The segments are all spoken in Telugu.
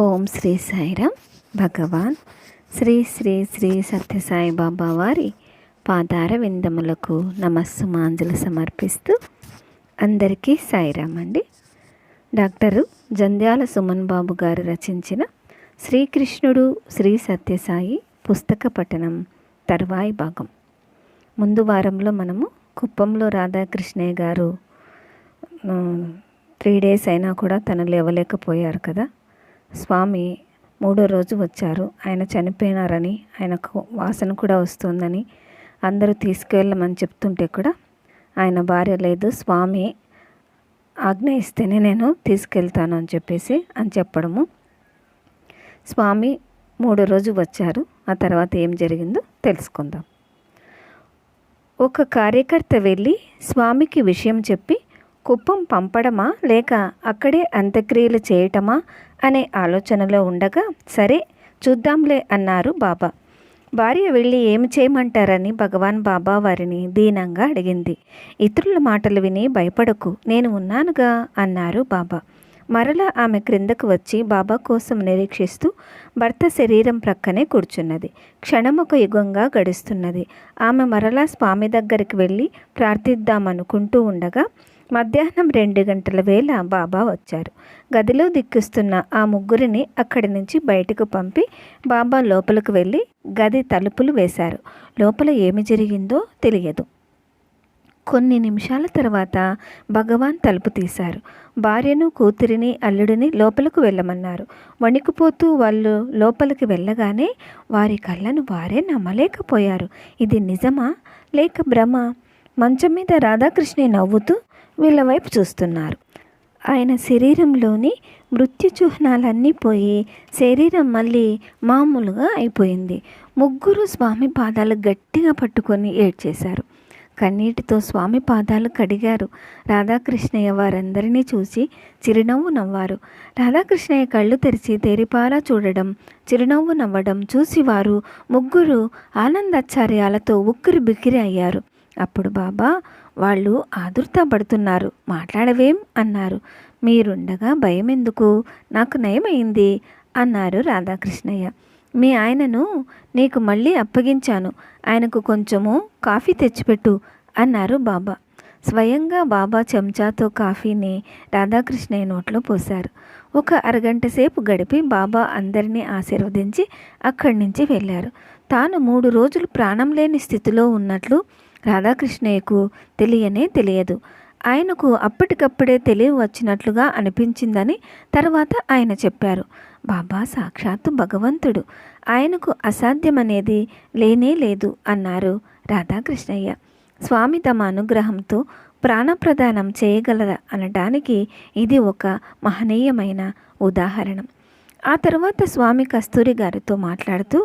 ఓం శ్రీ సాయిరామ్. భగవాన్ శ్రీ శ్రీ శ్రీ సత్యసాయి బాబా వారి పాదార విందములకు నమస్సుమాంజలు సమర్పిస్తూ అందరికీ సాయిరామ్ అండి. డాక్టరు జంధ్యాల సుమన్ బాబు గారు రచించిన శ్రీకృష్ణుడు శ్రీ సత్యసాయి పుస్తక పఠనం తరువాయి భాగం. ముందు వారంలో మనము కుప్పంలో రాధాకృష్ణయ్య గారు 3 days అయినా కూడా తను లేవలేకపోయారు కదా. స్వామి 3వ రోజు వచ్చారు. ఆయన చనిపోయినారని, ఆయనకు వాసన కూడా వస్తుందని అందరూ తీసుకువెళ్ళమని చెప్తుంటే కూడా ఆయన భార్య లేదు, స్వామి ఆజ్ఞ ఇస్తేనే నేను తీసుకెళ్తాను అని చెప్పడము. స్వామి 3వ రోజు వచ్చారు. ఆ తర్వాత ఏం జరిగిందో తెలుసుకుందాం. ఒక కార్యకర్త వెళ్ళి స్వామికి విషయం చెప్పి కుప్పం పంపడమా లేక అక్కడే అంత్యక్రియలు చేయటమా అనే ఆలోచనలో ఉండగా, సరే చూద్దాంలే అన్నారు బాబా. భార్య వెళ్ళి ఏమి చేయమంటారని భగవాన్ బాబా వారిని దీనంగా అడిగింది. ఇతరుల మాటలు విని భయపడకు, నేను ఉన్నానుగా అన్నారు బాబా. మరలా ఆమె క్రిందకు వచ్చి బాబా కోసం నిరీక్షిస్తూ భర్త శరీరం ప్రక్కనే కూర్చున్నది. క్షణమొక యుగంగా గడుస్తున్నది. ఆమె మరలా స్వామి దగ్గరికి వెళ్ళి ప్రార్థిద్దామనుకుంటూ ఉండగా మధ్యాహ్నం 2 గంటల వేళ బాబా వచ్చారు. గదిలో దిక్కుస్తున్న ఆ ముగ్గురిని అక్కడి నుంచి బయటకు పంపి బాబా లోపలికి వెళ్ళి గది తలుపులు వేశారు. లోపల ఏమి జరిగిందో తెలియదు. కొన్ని నిమిషాల తర్వాత భగవాన్ తలుపు తీశారు. భార్యను, కూతురిని, అల్లుడిని లోపలకు వెళ్ళమన్నారు. వణికిపోతూ వాళ్ళు లోపలికి వెళ్ళగానే వారి కళ్ళను వారే నమ్మలేకపోయారు. ఇది నిజమా లేక భ్రమ? మంచం మీద రాధాకృష్ణ నవ్వుతూ వీళ్ళ వైపు చూస్తున్నారు. ఆయన శరీరంలోని మృత్యు చిహ్నాలన్నీ పోయి శరీరం మళ్ళీ మామూలుగా అయిపోయింది. ముగ్గురు స్వామి పాదాలు గట్టిగా పట్టుకొని ఏడ్చేశారు. కన్నీటితో స్వామి పాదాలు కడిగారు. రాధాకృష్ణయ్య వారందరినీ చూసి చిరునవ్వు నవ్వారు. రాధాకృష్ణయ్య కళ్ళు తెరిచి తేరిపారా చూడడం, చిరునవ్వు నవ్వడం చూసి వారు ముగ్గురు ఆనందాశ్చర్యాలతో ఉక్కిరి బిక్కిరి అయ్యారు. అప్పుడు బాబా, వాళ్ళు ఆదుర్తపడుతున్నారు, మాట్లాడవేం అన్నారు. మీరుండగా భయం ఎందుకు, నాకు నయమైంది అన్నారు రాధాకృష్ణయ్య. మీ ఆయనను నీకు మళ్ళీ అప్పగించాను, ఆయనకు కొంచెము కాఫీ తెచ్చిపెట్టు అన్నారు బాబా. స్వయంగా బాబా చెంచాతో కాఫీని రాధాకృష్ణయ్య నోట్లో పోశారు. ఒక అరగంట సేపు గడిపి బాబా అందరినీ ఆశీర్వదించి అక్కడి నుంచి వెళ్ళారు. తాను 3 రోజులు ప్రాణం లేని స్థితిలో ఉన్నట్లు రాధాకృష్ణయ్యకు తెలియదు. ఆయనకు అప్పటికప్పుడే తెలివి వచ్చినట్లుగా అనిపించిందని తర్వాత ఆయన చెప్పారు. బాబా సాక్షాత్తు భగవంతుడు, ఆయనకు అసాధ్యమనేది లేనే లేదు అన్నారు రాధాకృష్ణయ్య. స్వామి తమ అనుగ్రహంతో ప్రాణప్రదానం చేయగలరా అనడానికి ఇది ఒక మహనీయమైన ఉదాహరణం. ఆ తర్వాత స్వామి కస్తూరి గారితో మాట్లాడుతూ,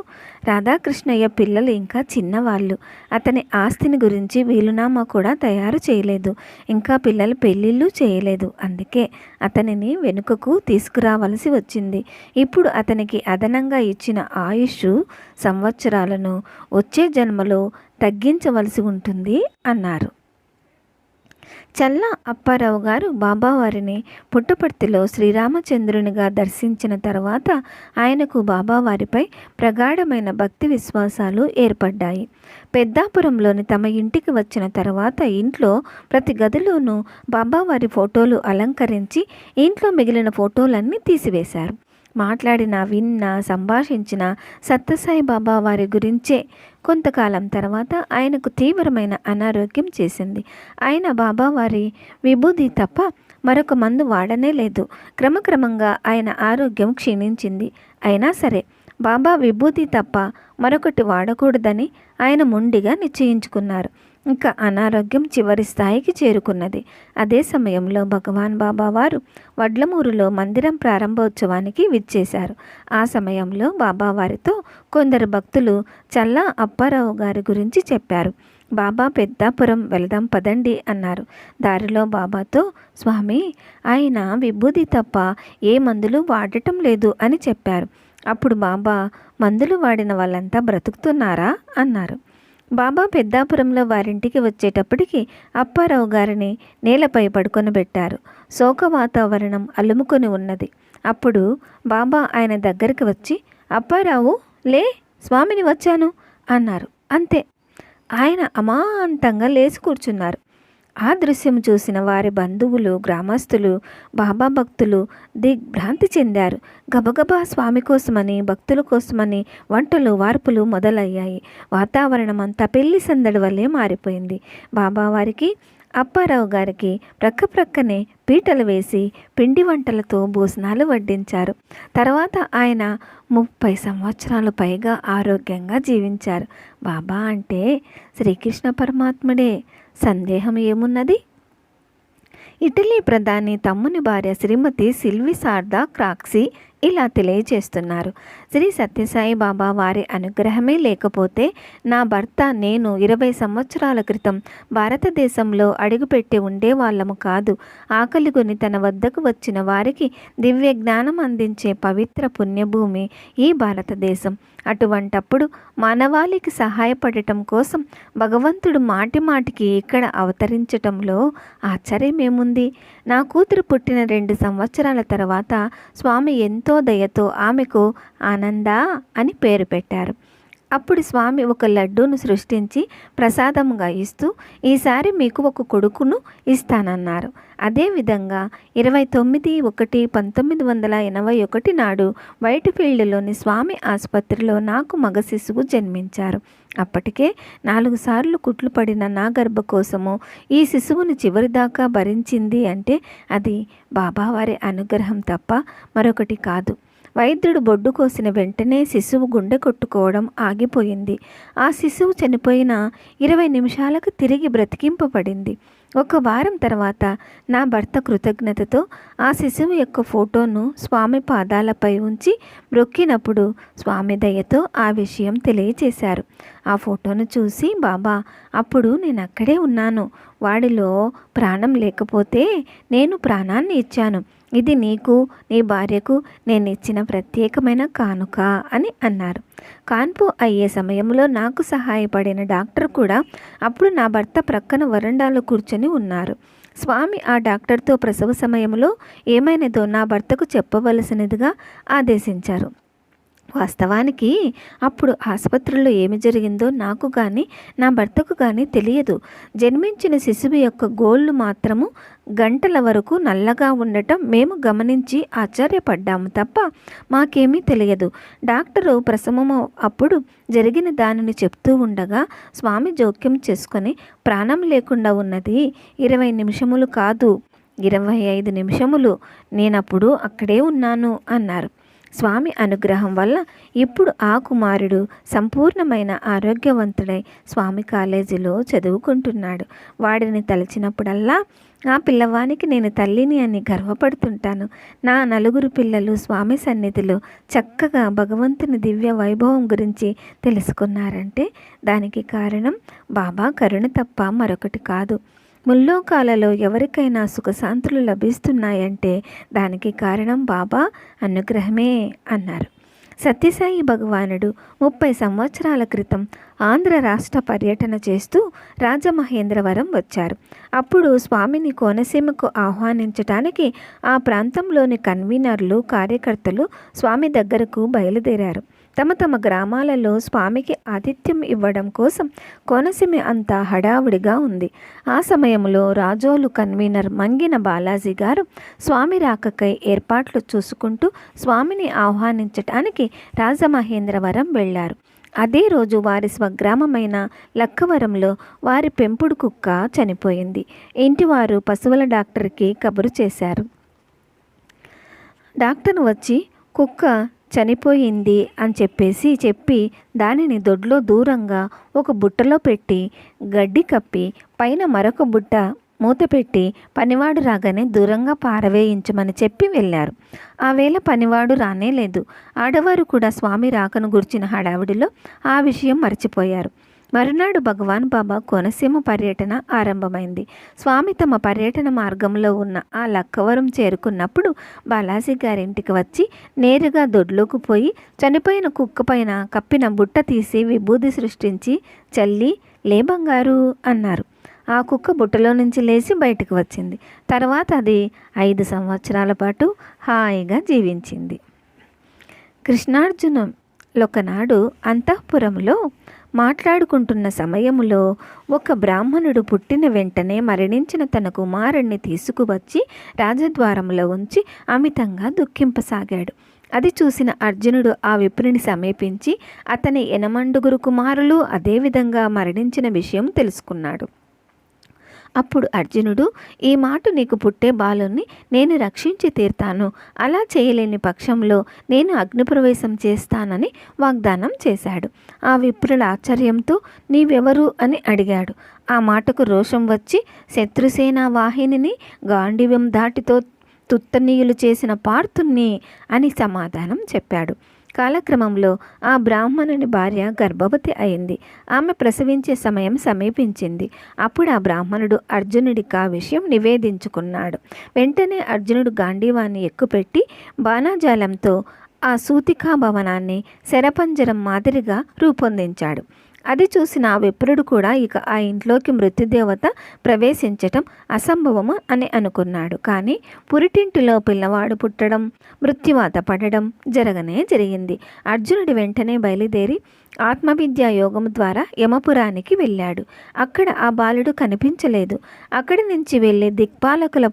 రాధాకృష్ణయ్య పిల్లలు ఇంకా చిన్నవాళ్ళు, అతని ఆస్తిని గురించి వీలునామా కూడా తయారు చేయలేదు, ఇంకా పిల్లల పెళ్ళిళ్ళు చేయలేదు, అందుకే అతనిని వెనుకకు తీసుకురావలసి వచ్చింది. ఇప్పుడు అతనికి అదనంగా ఇచ్చిన ఆయుష్ సంవత్సరాలను వచ్చే జన్మలో తగ్గించవలసి ఉంటుంది అన్నారు. చల్లా అప్పారావు గారు బాబావారిని పుట్టపర్తిలో శ్రీరామచంద్రునిగా దర్శించిన తర్వాత ఆయనకు బాబావారిపై ప్రగాఢమైన భక్తి విశ్వాసాలు ఏర్పడ్డాయి. పెద్దాపురంలోని తమ ఇంటికి వచ్చిన తర్వాత ఇంట్లో ప్రతి గదిలోనూ బాబావారి ఫోటోలు అలంకరించి ఇంట్లో మిగిలిన ఫోటోలన్నీ తీసివేశారు. మాట్లాడినా, విన్నా, సంభాషించిన సత్యసాయి బాబా వారి గురించే. కొంతకాలం తర్వాత ఆయనకు తీవ్రమైన అనారోగ్యం చేసింది. ఆయన బాబావారి విభూది తప్ప మరొక మందు వాడనే లేదు. క్రమక్రమంగా ఆయన ఆరోగ్యం క్షీణించింది. అయినా సరే బాబా విభూది తప్ప మరొకటి వాడకూడదని ఆయన మొండిగా నిశ్చయించుకున్నారు. ఇంకా అనారోగ్యం చివరి స్థాయికి చేరుకున్నది. అదే సమయంలో భగవాన్ బాబా వారు వడ్లమూరులో మందిరం ప్రారంభోత్సవానికి విచ్చేశారు. ఆ సమయంలో బాబా వారితో కొందరు భక్తులు చల్లా అప్పారావు గారి గురించి చెప్పారు. బాబా పెద్దాపురం వెళదాం పదండి అన్నారు. దారిలో బాబాతో, స్వామి ఆయన విభూది తప్ప ఏ మందులు వాడటం లేదు అని చెప్పారు. అప్పుడు బాబా, మందులు వాడిన వాళ్ళంతా బ్రతుకుతున్నారా అన్నారు. బాబా పెద్దాపురంలో వారింటికి వచ్చేటప్పటికి అప్పారావు గారిని నేలపై పడుకొనబెట్టారు. శోక వాతావరణం అలుముకొని ఉన్నది. అప్పుడు బాబా ఆయన దగ్గరికి వచ్చి, అప్పారావు లే, స్వామిని వచ్చాను అన్నారు. అంతే, ఆయన అమాంతంగా లేచి కూర్చున్నారు. ఆ దృశ్యం చూసిన వారి బంధువులు, గ్రామస్తులు, బాబా భక్తులు దిగ్భ్రాంతి చెందారు. గబగబా స్వామి కోసమని, భక్తుల కోసమని వంటలు వార్పులు మొదలయ్యాయి. వాతావరణం అంతా పెళ్లి సందడి వల్లే మారిపోయింది. బాబా వారికి, అప్పారావు గారికి ప్రక్కనే పీటలు వేసి పిండి వంటలతో భోజనాలు వడ్డించారు. తర్వాత ఆయన 30 సంవత్సరాలు పైగా ఆరోగ్యంగా జీవించారు. బాబా అంటే శ్రీకృష్ణ పరమాత్ముడే, సందేహం ఏమున్నది? ఇటలీ ప్రధాని తమ్ముని భార్య శ్రీమతి సిల్వి శారదా క్రాక్సీ ఇలా తెలియజేస్తున్నారు. శ్రీ సత్యసాయి బాబా వారి అనుగ్రహమే లేకపోతే నా భర్త నేను 20 సంవత్సరాల క్రితం భారతదేశంలో అడుగుపెట్టి ఉండేవాళ్ళము కాదు. ఆకలిగొని తన వద్దకు వచ్చిన వారికి దివ్య జ్ఞానం అందించే పవిత్ర పుణ్యభూమి ఈ భారతదేశం. అటువంటప్పుడు మానవాళికి సహాయపడటం కోసం భగవంతుడు మాటికి ఇక్కడ అవతరించటంలో ఆశ్చర్యమేముంది? నా కూతురు పుట్టిన 2 సంవత్సరాల తర్వాత స్వామి ఎంతో దయతో ఆమెకు ఆనంద అని పేరు పెట్టారు. అప్పుడు స్వామి ఒక లడ్డూను సృష్టించి ప్రసాదంగా ఇస్తూ, ఈసారి మీకు ఒక కొడుకును ఇస్తానన్నారు. అదేవిధంగా 29/1/1981 నాడు వైట్ఫీల్డ్లోని స్వామి ఆసుపత్రిలో నాకు మగ శిశువు జన్మించారు. అప్పటికే 4 సార్లు కుట్లు పడిన నా గర్భకోశము ఈ శిశువును చివరిదాకా భరించింది అంటే అది బాబావారి అనుగ్రహం తప్ప మరొకటి కాదు. వైద్యుడు బొడ్డు కోసిన వెంటనే శిశువు గుండె కొట్టుకోవడం ఆగిపోయింది. ఆ శిశువు చనిపోయిన 20 నిమిషాలకు తిరిగి బ్రతికింపబడింది. 1 వారం తర్వాత నా భర్త కృతజ్ఞతతో ఆ శిశువు యొక్క ఫోటోను స్వామి పాదాలపై ఉంచి మ్రొక్కినప్పుడు స్వామి దయతో ఆ విషయం తెలియచేశారు. ఆ ఫోటోను చూసి, బాబా, అప్పుడు నేను అక్కడే ఉన్నాను. వాడిలో ప్రాణం లేకపోతే నేను ప్రాణాన్ని ఇచ్చాను. ఇది నీకు, నీ భార్యకు నేను ఇచ్చిన ప్రత్యేకమైన కానుక అని అన్నారు. కాన్పు అయ్యే సమయంలో నాకు సహాయపడిన డాక్టర్ కూడా అప్పుడు నా భర్త ప్రక్కన వరండాలో కూర్చొని ఉన్నారు. స్వామి ఆ డాక్టర్తో ప్రసవ సమయంలో ఏమైనదో నా భర్తకు చెప్పవలసినదిగా ఆదేశించారు. వాస్తవానికి అప్పుడు ఆసుపత్రిలో ఏమి జరిగిందో నాకు కానీ నా భర్తకు కానీ తెలియదు. జన్మించిన శిశువు యొక్క గోళ్ళు మాత్రము గంటల వరకు నల్లగా ఉండటం మేము గమనించి ఆశ్చర్యపడ్డాము తప్ప మాకేమీ తెలియదు. డాక్టరు ప్రసవము అప్పుడు జరిగిన దానిని చెప్తూ ఉండగా స్వామి జోక్యం చేసుకొని, ప్రాణం లేకుండా ఉన్నది 20 నిమిషములు కాదు, 25 నిమిషములు, నేనప్పుడు అక్కడే ఉన్నాను అన్నారు. స్వామి అనుగ్రహం వల్ల ఇప్పుడు ఆ కుమారుడు సంపూర్ణమైన ఆరోగ్యవంతుడై స్వామి కాలేజీలో చదువుకుంటున్నాడు. వాడిని తలచినప్పుడల్లా ఆ పిల్లవానికి నేను తల్లిని అని గర్వపడుతుంటాను. నా 4 పిల్లలు స్వామి సన్నిధిలో చక్కగా భగవంతుని దివ్య వైభవం గురించి తెలుసుకున్నారంటే దానికి కారణం బాబా కరుణ తప్ప మరొకటి కాదు. ముల్లోకాలలో ఎవరికైనా సుఖశాంతులు లభిస్తున్నాయంటే దానికి కారణం బాబా అనుగ్రహమే అన్నారు. సత్యసాయి భగవానుడు 30 సంవత్సరాల క్రితం ఆంధ్ర రాష్ట్ర పర్యటన చేస్తూ రాజమహేంద్రవరం వచ్చారు. అప్పుడు స్వామిని కోనసీమకు ఆహ్వానించటానికి ఆ ప్రాంతంలోని కన్వీనర్లు, కార్యకర్తలు స్వామి దగ్గరకు బయలుదేరారు. తమ గ్రామాలలో స్వామికి ఆతిథ్యం ఇవ్వడం కోసం కోనసీమ అంతా హడావుడిగా ఉంది. ఆ సమయంలో రాజోలు కన్వీనర్ మంగిన బాలాజీ గారు స్వామి రాకకై ఏర్పాట్లు చూసుకుంటూ స్వామిని ఆహ్వానించటానికి రాజమహేంద్రవరం వెళ్ళారు. అదే రోజు వారి స్వగ్రామమైన లక్కవరంలో వారి పెంపుడు కుక్క చనిపోయింది. ఇంటివారు పశువుల డాక్టర్కి కబురు చేశారు. డాక్టర్ వచ్చి కుక్క చనిపోయింది అని చెప్పి దానిని దొడ్లో దూరంగా ఒక బుట్టలో పెట్టి గడ్డి కప్పి పైన మరొక బుట్ట మూత పెట్టి పనివాడు రాగానే దూరంగా పారవేయించమని చెప్పి వెళ్ళారు. ఆ వేళ పనివాడు రానే లేదు. ఆడవారు కూడా స్వామి రాకను గుర్చిన హడావిడిలో ఆ విషయం మర్చిపోయారు. మరునాడు భగవాన్ బాబా కోనసీమ పర్యటన ఆరంభమైంది. స్వామి తమ పర్యటన మార్గంలో ఉన్న ఆ లక్కవరం చేరుకున్నప్పుడు బాలాజీ గారింటికి వచ్చి నేరుగా దొడ్లోకి పోయి చనిపోయిన కుక్క పైన కప్పిన బుట్ట తీసి విభూది సృష్టించి, చల్లి, లే బంగారు అన్నారు. ఆ కుక్క బుట్టలో నుంచి లేచి బయటకు వచ్చింది. తర్వాత అది 5 సంవత్సరాల పాటు హాయిగా జీవించింది. కృష్ణార్జునులొకనాడు అంతఃపురములో మాట్లాడుకుంటున్న సమయములో ఒక బ్రాహ్మణుడు పుట్టిన వెంటనే మరణించిన తన కుమారుణ్ణి తీసుకువచ్చి రాజద్వారములో ఉంచి అమితంగా దుఃఖింపసాగాడు. అది చూసిన అర్జునుడు ఆ విప్రుని సమీపించి అతని 8 కుమారులు అదేవిధంగా మరణించిన విషయం తెలుసుకున్నాడు. అప్పుడు అర్జునుడు, ఈ మాట నీకు పుట్టే బాలుని నేను రక్షించి తీర్తాను. అలా చేయలేని పక్షంలో నేను అగ్నిప్రవేశం చేస్తానని వాగ్దానం చేశాడు. ఆ విప్రుల ఆశ్చర్యంతో నీవెవరు అని అడిగాడు. ఆ మాటకు రోషం వచ్చి శత్రుసేన వాహినిని గాంధీవం దాటితో తుత్తనీయులు చేసిన పార్థుని అని సమాధానం చెప్పాడు. కాలక్రమంలో ఆ బ్రాహ్మణుని భార్య గర్భవతి అయింది. ఆమె ప్రసవించే సమయం సమీపించింది. అప్పుడు ఆ బ్రాహ్మణుడు అర్జునుడికి ఆ విషయం నివేదించుకున్నాడు. వెంటనే అర్జునుడు గాంధీవాన్ని ఎక్కుపెట్టి బాణాజాలంతో ఆ సూతికా భవనాన్ని శరపంజరం మాదిరిగా రూపొందించాడు. అది చూసిన ఆ విప్రుడు కూడా ఇక ఆ ఇంట్లోకి మృత్యుదేవత ప్రవేశించటం అసంభవము అని అనుకున్నాడు. కానీ పురిటింటిలో పిల్లవాడు పుట్టడం, మృత్యువాత పడడం జరగనే జరిగింది. అర్జునుడు వెంటనే బయలుదేరి ఆత్మవిద్యా యోగం ద్వారా యమపురానికి వెళ్ళాడు. అక్కడ ఆ బాలుడు కనిపించలేదు. అక్కడి నుంచి వెళ్ళి దిక్పాలకుల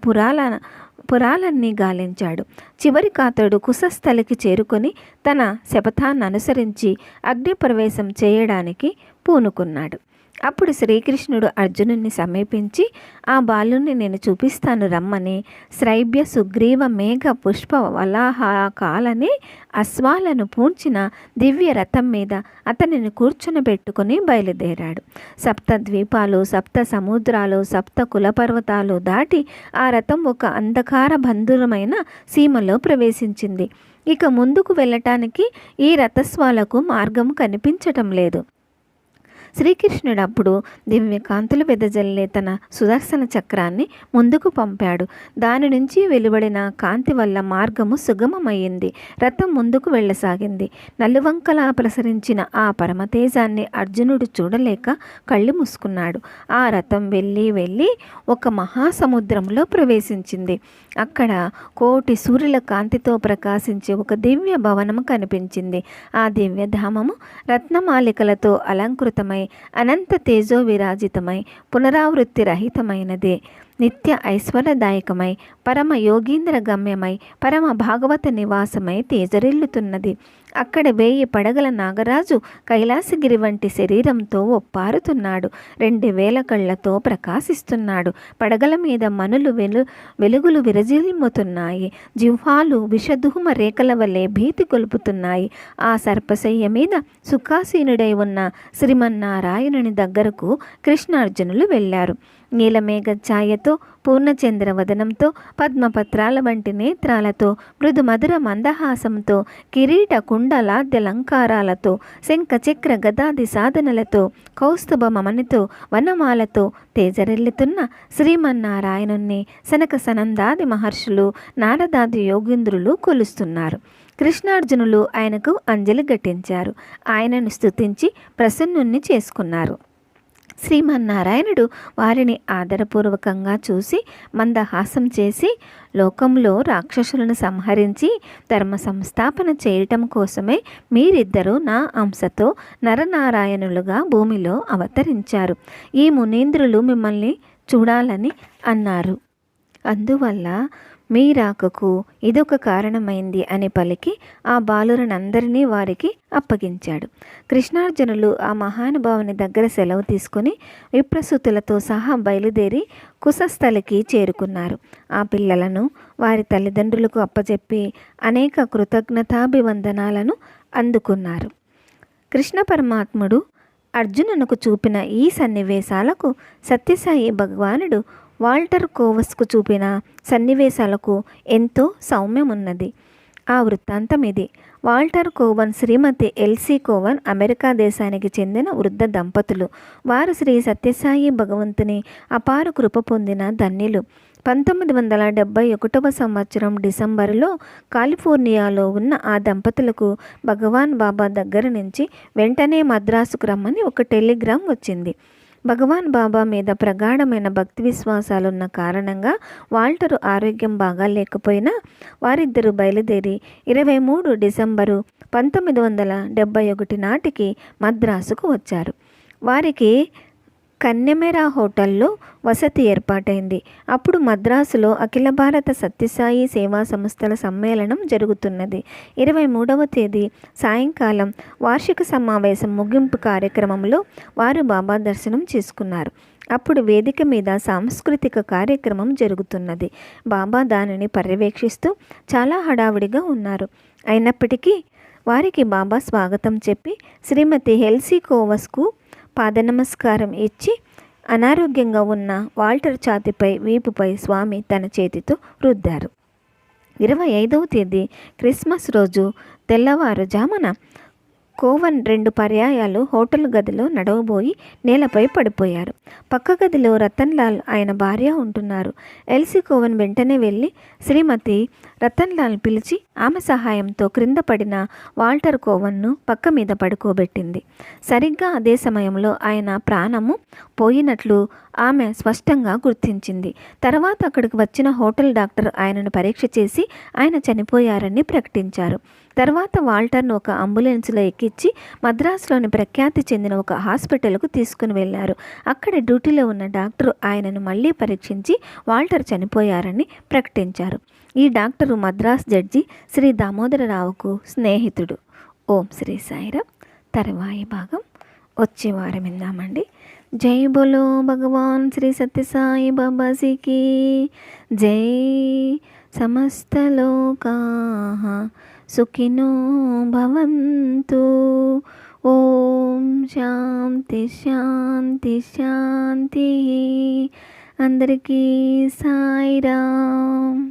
పురాలన్నీ గాలించాడు. చివరికి అతడు కుశస్థలికి చేరుకొని తన శపథాన్ని అనుసరించి అగ్నిప్రవేశం చేయడానికి పూనుకున్నాడు. అప్పుడు శ్రీకృష్ణుడు అర్జునుడిని సమీపించి ఆ బాలుని నేను చూపిస్తాను రమ్మని శ్రైబ్య సుగ్రీవ మేఘ పుష్ప వలాహకాలని అశ్వాలను పూడ్చిన దివ్య రథం మీద అతనిని కూర్చునబెట్టుకుని బయలుదేరాడు. 7 ద్వీపాలు, 7 సముద్రాలు, 7 కులపర్వతాలు దాటి ఆ రథం ఒక అంధకార బంధురమైన సీమలో ప్రవేశించింది. ఇక ముందుకు వెళ్ళటానికి ఈ రథస్వాలకు మార్గం కనిపించటం లేదు. శ్రీకృష్ణుడు అప్పుడు దివ్యకాంతులు వెదజల్లే తన సుదర్శన చక్రాన్ని ముందుకు పంపాడు. దాని నుంచి వెలువడిన కాంతి వల్ల మార్గము సుగమమైంది. రథం ముందుకు వెళ్ళసాగింది. నలువంకలా ప్రసరించిన ఆ పరమతేజాన్ని అర్జునుడు చూడలేక కళ్ళు మూసుకున్నాడు. ఆ రథం వెళ్ళి ఒక మహాసముద్రంలో ప్రవేశించింది. అక్కడ 1,000,000 సూర్యుల కాంతితో ప్రకాశించే ఒక దివ్య భవనము కనిపించింది. ఆ దివ్యధామము రత్నమాలికలతో అలంకృతమై అనంత తేజో విరాజితమై పునరావృత్తి రహితమైనదే. నిత్య ఐశ్వర్యదాయకమై పరమ యోగీంద్ర గమ్యమై పరమ భాగవత నివాసమై తేజరిల్లుతున్నది. అక్కడ 1000 పడగల నాగరాజు కైలాసగిరి వంటి శరీరంతో ఒప్పారుతున్నాడు. 2,000 కళ్ళతో ప్రకాశిస్తున్నాడు. పడగల మీద మనులు వెలుగులు విరజిల్ముతున్నాయి. జిహ్వాలు విషధూమ రేఖల వలె భీతి కొలుపుతున్నాయి. ఆ సర్పశయ్య మీద సుఖాసీనుడై ఉన్న శ్రీమన్నారాయణుని దగ్గరకు కృష్ణార్జునులు వెళ్ళారు. నీలమేఘ ఛాయతో పూర్ణచంద్ర వదనంతో పద్మపత్రాల వంటి నేత్రాలతో మృదు మధుర మందహాసంతో కిరీట కుండలాద్యలంకారాలతో శంఖచక్ర గదాది సాధనలతో కౌస్తుభ మమనితో వనమాలతో తేజరెల్లుతున్న శ్రీమన్నారాయణుణ్ణి సనక సనందాది మహర్షులు నారదాది యోగీంద్రులు కొలుస్తున్నారు. కృష్ణార్జునులు ఆయనకు అంజలి ఘటించారు. ఆయనను స్తుతించి ప్రసన్నుణ్ణి చేసుకున్నారు. శ్రీమన్నారాయణుడు వారిని ఆదరపూర్వకంగా చూసి మందహాసం చేసి, లోకంలో రాక్షసులను సంహరించి ధర్మ సంస్థాపన చేయటం కోసమే మీరిద్దరూ నా అంశతో నరనారాయణులుగా భూమిలో అవతరించారు. ఈ మునీంద్రులు మిమ్మల్ని చూడాలని అన్నారు. అందువల్ల మీ రాకకు ఇదొక కారణమైంది అని పలికి ఆ బాలురనందరినీ వారికి అప్పగించాడు. కృష్ణార్జునులు ఆ మహానుభావుని దగ్గర సెలవు తీసుకుని విప్రసూతులతో సహా బయలుదేరి కుశస్థలికి చేరుకున్నారు. ఆ పిల్లలను వారి తల్లిదండ్రులకు అప్పచెప్పి అనేక కృతజ్ఞతాభివందనాలను అందుకున్నారు. కృష్ణ పరమాత్ముడు అర్జునునకు చూపిన ఈ సన్నివేశాలకు సత్యసాయి భగవానుడు వాల్టర్ కోవస్కు చూపిన సన్నివేశాలకు ఎంతో సౌమ్యమున్నది. ఆ వృత్తాంతం ఇది. వాల్టర్ కోవన్, శ్రీమతి ఎల్సీ కోవన్ అమెరికా దేశానికి చెందిన వృద్ధ దంపతులు. వారు శ్రీ సత్యసాయి భగవంతుని అపార కృప పొందిన ధన్యులు. 1971 సంవత్సరం డిసెంబరులో కాలిఫోర్నియాలో ఉన్న ఆ దంపతులకు భగవాన్ బాబా దగ్గర నుంచి వెంటనే మద్రాసుకు రమ్మని ఒక టెలిగ్రామ్ వచ్చింది. భగవాన్ బాబా మీద ప్రగాఢమైన భక్తి విశ్వాసాలున్న కారణంగా వాల్టరు ఆరోగ్యం బాగా లేకపోయినా వారిద్దరూ బయలుదేరి 23 డిసెంబరు 1971 నాటికి మద్రాసుకు వచ్చారు. వారికి కన్నెమెరా హోటల్లో వసతి ఏర్పాటైంది. అప్పుడు మద్రాసులో అఖిల భారత సత్యసాయి సేవా సంస్థల సమ్మేళనం జరుగుతున్నది. 23వ తేదీ సాయంకాలం వార్షిక సమావేశం ముగింపు కార్యక్రమంలో వారు బాబా దర్శనం చేసుకున్నారు. అప్పుడు వేదిక మీద సాంస్కృతిక కార్యక్రమం జరుగుతున్నది. బాబా దానిని పర్యవేక్షిస్తూ చాలా హడావుడిగా ఉన్నారు. అయినప్పటికీ వారికి బాబా స్వాగతం చెప్పి శ్రీమతి హెల్సీ కోవస్కు పాదనమస్కారం ఇచ్చి అనారోగ్యంగా ఉన్న వాల్టర్ ఛాతీపై వీపుపై స్వామి తన చేతితో రుద్దారు. 25వ తేదీ క్రిస్మస్ రోజు తెల్లవారుజామున కోవన్ 2 పర్యాయాలు హోటల్ గదిలో నడవబోయి నేలపై పడిపోయారు. పక్క గదిలో రతన్లాల్ ఆయన భార్య ఉంటున్నారు. ఎల్సీ కోవన్ వెంటనే వెళ్ళి శ్రీమతి రతన్లాల్ పిలిచి ఆమె సహాయంతో క్రింద పడిన వాల్టర్ కోవన్ను పక్క మీద పడుకోబెట్టింది. సరిగ్గా అదే సమయంలో ఆయన ప్రాణము పోయినట్లు ఆమె స్పష్టంగా గుర్తించింది. తర్వాత అక్కడికి వచ్చిన హోటల్ డాక్టర్ ఆయనను పరీక్ష చేసి ఆయన చనిపోయారని ప్రకటించారు. తర్వాత వాల్టర్ను ఒక అంబులెన్స్లో ఎక్కించి మద్రాసులోని ప్రఖ్యాతి చెందిన ఒక హాస్పిటల్కు తీసుకుని వెళ్ళారు. అక్కడ డ్యూటీలో ఉన్న డాక్టర్ ఆయనను మళ్ళీ పరీక్షించి వాల్టర్ చనిపోయారని ప్రకటించారు. ఈ డాక్టరు మద్రాస్ జడ్జి శ్రీ దామోదరరావుకు స్నేహితుడు. ఓం శ్రీ సాయిరామ్. తర్వాయి భాగం వచ్చే వారం విందామండి. జై బోలో భగవాన్ శ్రీ సత్యసాయి బాబాజీకి జై. సమస్తలోకాః సుఖినో భవంతు. ఓం శాంతి శాంతి శాంతి. అందరికీ సాయిరామ్.